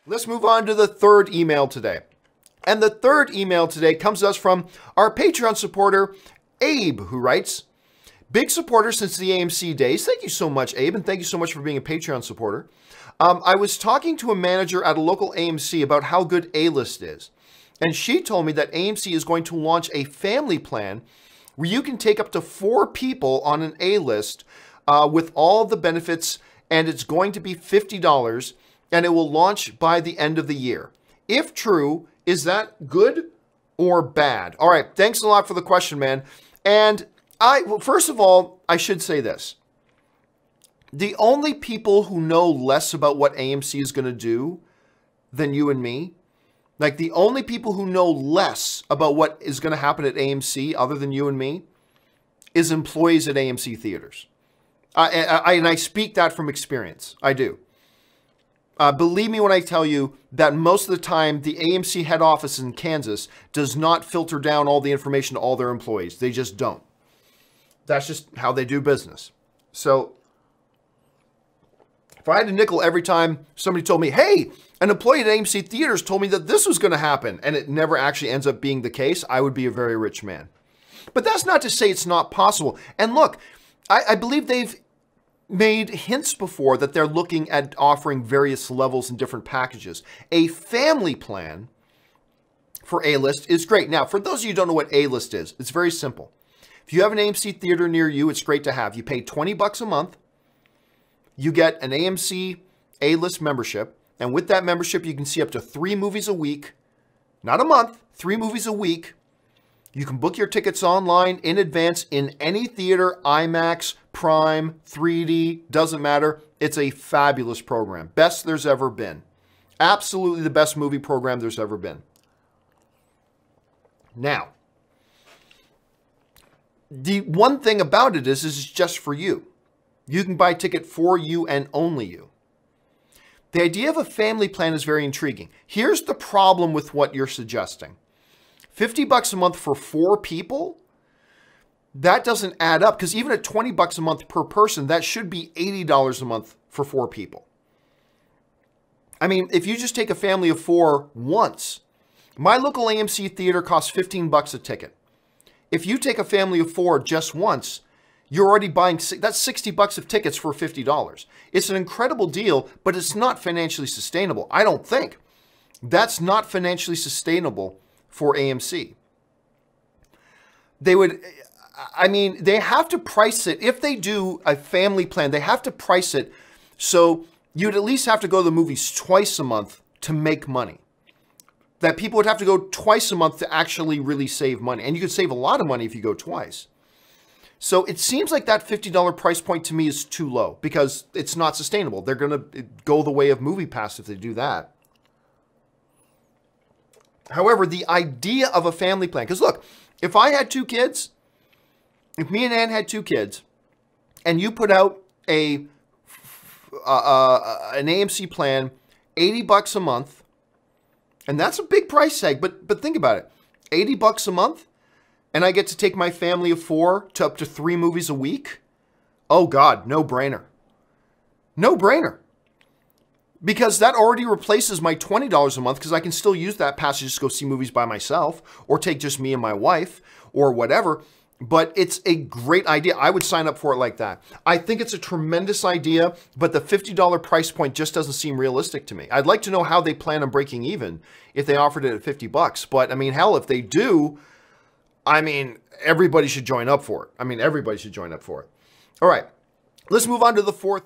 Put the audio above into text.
Let's move on to the third email today. And the third email today comes to us from our Patreon supporter, Abe, who writes, big supporter since the AMC days. Thank you so much, Abe, and thank you so much for being a Patreon supporter. I was talking to a manager at a local AMC about how good A-List is. And she told me that AMC is going to launch a family plan where you can take up to 4 people on an A-List with all the benefits, and it's going to be $50, and it will launch by the end of the year. If true, is that good or bad? All right, thanks a lot for the question, man. And well, first of all, I should say this. The only people who know less about what AMC is going to do than you and me, like the only people who know less about what is going to happen at AMC other than you and me, is employees at AMC theaters. And I speak that from experience. I do. Believe me when I tell you that most of the time, the AMC head office in Kansas does not filter down all the information to all their employees. They just don't. That's just how they do business. So if I had a nickel every time somebody told me, hey, an employee at AMC Theaters told me that this was going to happen, and it never actually ends up being the case, I would be a very rich man. But that's not to say it's not possible. And look, I believe they've made hints before that they're looking at offering various levels and different packages. A family plan for A-List is great. Now, for those of you who don't know what A-List is, it's very simple. If you have an AMC theater near you, it's great to have. You pay $20 a month. You get an AMC A-List membership. And with that membership, you can see up to 3 movies a week. Not a month, 3 movies a week. You can book your tickets online in advance in any theater, IMAX, Prime, 3D, doesn't matter. It's a fabulous program. Best there's ever been. Absolutely the best movie program there's ever been. Now, the one thing about it is it's just for you. You can buy a ticket for you and only you. The idea of a family plan is very intriguing. Here's the problem with what you're suggesting. $50 a month for 4 people? That doesn't add up, because even at $20 a month per person, that should be $80 a month for 4 people. I mean, if you just take a family of 4 once, my local AMC theater costs $15 a ticket. If you take a family of 4 just once, you're already buying, that's $60 of tickets for $50. It's an incredible deal, but it's not financially sustainable. I don't think. That's not financially sustainable for AMC. They would, I mean, they have to price it. If they do a family plan, they have to price it so you'd at least have to go to the movies twice a month to make money. That people would have to go twice a month to actually really save money. And you could save a lot of money if you go twice. So it seems like that $50 price point to me is too low because it's not sustainable. They're going to go the way of MoviePass if they do that. However, the idea of a family plan, because look, if I had 2 kids, if me and Ann had 2 kids, and you put out an AMC plan, $80 a month, and that's a big price tag, but think about it, $80 a month, and I get to take my family of 4 to up to 3 movies a week? Oh God, no brainer. No brainer. Because that already replaces my $20 a month because I can still use that pass to just go see movies by myself or take just me and my wife or whatever. But it's a great idea. I would sign up for it like that. I think it's a tremendous idea, but the $50 price point just doesn't seem realistic to me. I'd like to know how they plan on breaking even if they offered it at $50. But I mean, hell, if they do, I mean, everybody should join up for it. I mean, everybody should join up for it. All right, let's move on to the fourth.